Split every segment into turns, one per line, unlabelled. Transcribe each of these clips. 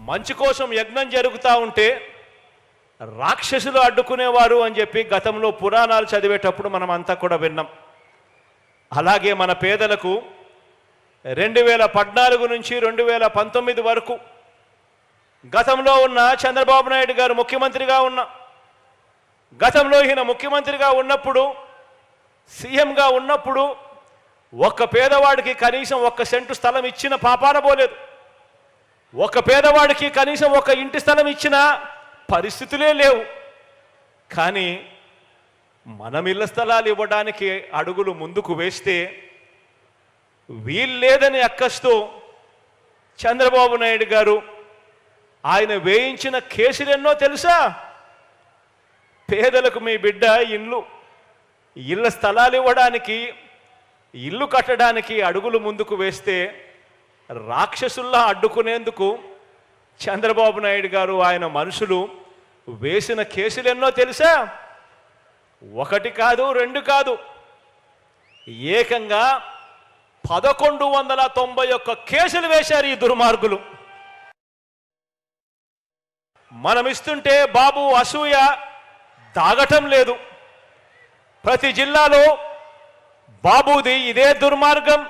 మంచి కోసం యజ్ఞం జరుగుతూ ఉంటే రాక్షసులు అడ్డుకునేవారు అని చెప్పి గతంలో పురాణాలు చదివేటప్పుడు మనం అంతా కూడా విన్నాం. అలాగే మన పేదలకు 2014 నుంచి 2019 వరకు గతంలో ఉన్న చంద్రబాబు నాయుడు గారు ముఖ్యమంత్రిగా ఉన్న గతంలో ఈయన ముఖ్యమంత్రిగా ఉన్నప్పుడు సీఎంగా ఉన్నప్పుడు ఒక్క పేదవాడికి కనీసం 1 సెంటు స్థలం ఇచ్చిన పాపాన పోలేదు. ఒక పేదవాడికి కనీసం 1 ఇంటి స్థలం ఇచ్చిన పరిస్థితులే లేవు. కానీ మనం ఇళ్ల స్థలాలు ఇవ్వడానికి అడుగులు ముందుకు వేస్తే వీల్లేదని అక్కస్తూ చంద్రబాబు నాయుడు గారు ఆయన వేయించిన కేసులు ఎన్నో తెలుసా? పేదలకు మీ బిడ్డ ఇళ్ల స్థలాలు ఇవ్వడానికి ఇల్లు కట్టడానికి అడుగులు ముందుకు వేస్తే రాక్షసుల్లా అడ్డుకునేందుకు చంద్రబాబు నాయుడు గారు ఆయన మనుషులు వేసిన కేసులు ఎన్నో తెలుసా? 1 కాదు 2 కాదు, ఏకంగా 1191 కేసులు వేశారు ఈ దుర్మార్గులు. మనం ఇస్తుంటే బాబు అసూయ దాగటం లేదు. ప్రతి జిల్లాలో బాబుది ఇదే దుర్మార్గం.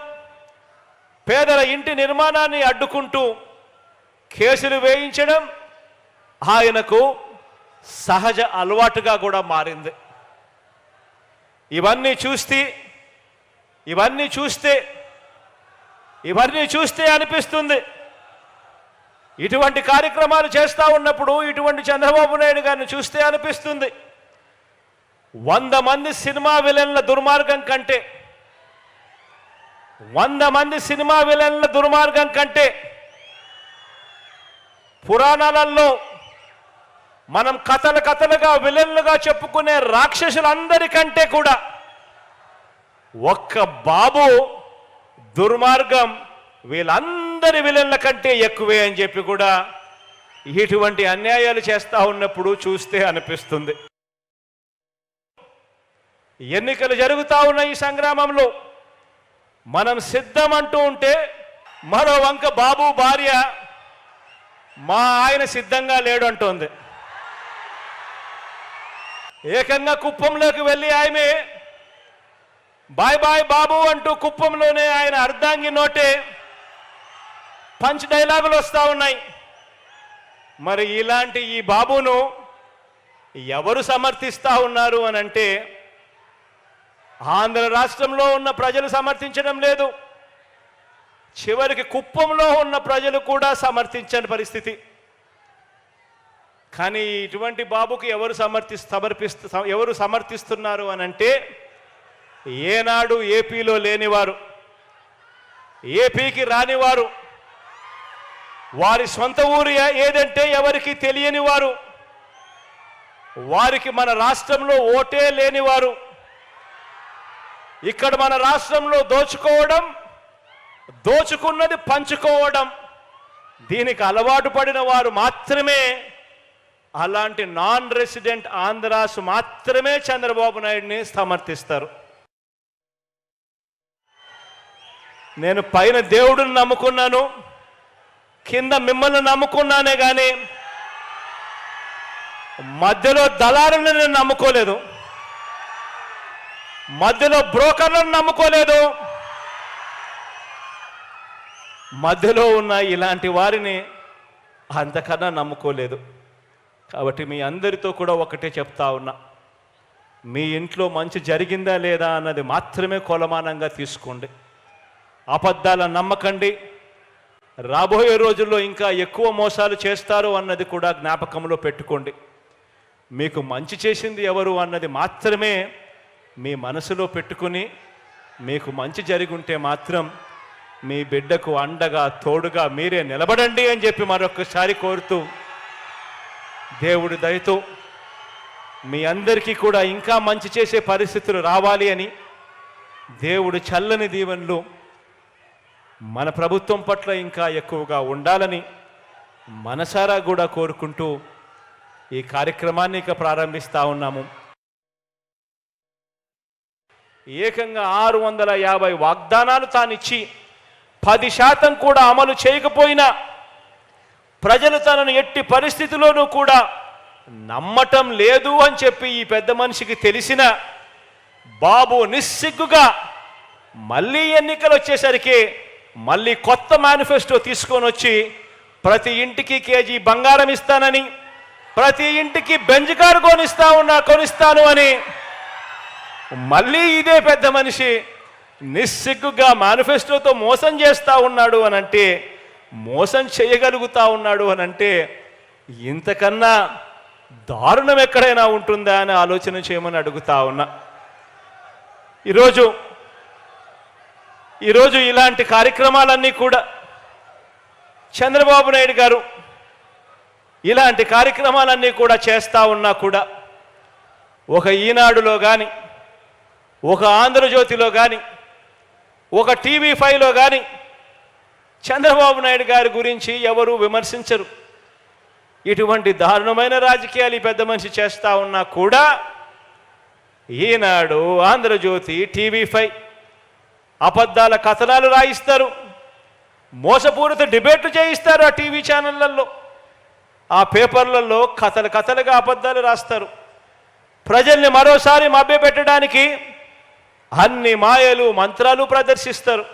పేదల ఇంటి నిర్మాణాన్ని అడ్డుకుంటూ కేసులు వేయించడం ఆయనకు సహజ అలవాటుగా కూడా మారింది. ఇవన్నీ చూస్తే అనిపిస్తుంది, ఇటువంటి కార్యక్రమాలు చేస్తూ ఉన్నప్పుడు ఇటువంటి చంద్రబాబు నాయుడు గారిని చూస్తే అనిపిస్తుంది 100 మంది సినిమా విలన్ల దుర్మార్గం కంటే 100 మంది సినిమా విలన్ల దుర్మార్గం కంటే పురాణాలలో మనం కథలుగా విలన్లుగా చెప్పుకునే రాక్షసులందరికంటే కూడా ఒక్క బాబు దుర్మార్గం వీళ్ళందరి విలన్ల కంటే ఎక్కువే అని చెప్పి కూడా ఇటువంటి అన్యాయాలు చేస్తూ ఉన్నప్పుడు చూస్తే అనిపిస్తుంది. ఎన్నికలు జరుగుతూ ఉన్న ఈ సంగ్రామంలో మనం సిద్ధమంటూ ఉంటే మరో వంక బాబు భార్య మా ఆయన సిద్ధంగా లేడు అంటోంది. ఏకంగా కుప్పంలోకి వెళ్ళి ఆమె బాయ్ బాయ్ బాబు అంటూ కుప్పంలోనే ఆయన అర్ధాంగి నోటే పంచ్ డైలాగులు వస్తూ ఉన్నాయి. మరి ఇలాంటి ఈ బాబును ఎవరు సమర్థిస్తూ ఉన్నారు అని అంటే ఆంధ్ర రాష్ట్రంలో ఉన్న ప్రజలు సమర్థించడం లేదు, చివరికి కుప్పంలో ఉన్న ప్రజలు కూడా సమర్థించని పరిస్థితి. కానీ ఇటువంటి బాబుకి ఎవరు సమర్థిస్తున్నారు అని అంటే ఏనాడు ఏపీలో లేనివారు, ఏపీకి రానివారు, వారి సొంత ఊరు ఏదంటే ఎవరికి తెలియని వారు, వారికి మన రాష్ట్రంలో ఓటే లేనివారు, ఇక్కడ మన రాష్ట్రంలో దోచుకున్నది పంచుకోవడం దీనికి అలవాటు పడిన వారు మాత్రమే, అలాంటి నాన్ రెసిడెంట్ ఆంధ్రాస్ మాత్రమే చంద్రబాబు నాయుడిని సమర్థిస్తారు. నేను పైన దేవుడిని నమ్ముకున్నాను, కింద మిమ్మల్ని నమ్ముకున్నానే కానీ మధ్యలో దళారులను నేను నమ్ముకోలేదు, మధ్యలో బ్రోకర్లను నమ్ముకోలేదు, మధ్యలో ఉన్న ఇలాంటి వారిని అంతకన్నా నమ్ముకోలేదు. కాబట్టి మీ అందరితో కూడా ఒకటే చెప్తా ఉన్నా, మీ ఇంట్లో మంచి జరిగిందా లేదా అన్నది మాత్రమే కొలమానంగా తీసుకోండి. అబద్ధాలను నమ్మకండి. రాబోయే రోజుల్లో ఇంకా ఎక్కువ మోసాలు చేస్తారు అన్నది కూడా జ్ఞాపకంలో పెట్టుకోండి. మీకు మంచి చేసింది ఎవరు అన్నది మాత్రమే మీ మనసులో పెట్టుకుని మీకు మంచి జరిగుంటే మాత్రం మీ బిడ్డకు అండగా తోడుగా మీరే నిలబడండి అని చెప్పి మరొకసారి కోరుతూ, దేవుడి దయతో మీ అందరికీ కూడా ఇంకా మంచి చేసే పరిస్థితులు రావాలి అని, దేవుడి చల్లని దీవెనలు మన ప్రభుత్వం పట్ల ఇంకా ఎక్కువగా ఉండాలని మనసారా కూడా కోరుకుంటూ ఈ కార్యక్రమాన్ని ఇక ప్రారంభిస్తూ ఉన్నాము. ఏకంగా 650 వాగ్దానాలు తానిచ్చి 10% కూడా అమలు చేయకపోయినా ప్రజలు తనను ఎట్టి పరిస్థితిలోనూ కూడా నమ్మటం లేదు అని చెప్పి ఈ పెద్ద మనిషికి తెలిసిన బాబు నిస్సిగ్గుగా మళ్ళీ ఎన్నికలు వచ్చేసరికి మళ్ళీ కొత్త మేనిఫెస్టో తీసుకొని వచ్చి ప్రతి ఇంటికి కేజీ బంగారం ఇస్తానని, ప్రతి ఇంటికి బెంజ్ కారు కొనిస్తాను అని మళ్ళీ ఇదే పెద్ద మనిషి నిస్సిగ్గుగా మేనిఫెస్టోతో మోసం చేస్తూ ఉన్నాడు అనంటే, మోసం చేయగలుగుతా ఉన్నాడు అనంటే ఇంతకన్నా దారుణం ఎక్కడైనా ఉంటుందా అని ఆలోచన చేయమని అడుగుతా ఉన్నా. ఈరోజు ఇలాంటి కార్యక్రమాలన్నీ కూడా చంద్రబాబు నాయుడు గారు ఇలాంటి కార్యక్రమాలన్నీ కూడా చేస్తూ ఉన్నా కూడా ఒక ఈనాడులో కానీ, ఒక ఆంధ్రజ్యోతిలో కానీ, ఒక TV5లో కానీ చంద్రబాబు నాయుడు గారి గురించి ఎవరు విమర్శించరు. ఇటువంటి దారుణమైన రాజకీయాలు ఈ పెద్ద మనిషి చేస్తూ ఉన్నా కూడా ఈనాడు, ఆంధ్రజ్యోతి, TV5 అబద్ధాల కథనాలు రాయిస్తారు, మోసపూరిత డిబేట్లు చేయిస్తారు. ఆ టీవీ ఛానళ్లలో, ఆ పేపర్లలో కథలుగా అబద్ధాలు రాస్తారు. ప్రజల్ని మరోసారి మభ్యపెట్టడానికి అన్ని మాయలు మంత్రాలు ప్రదర్శిస్తారు.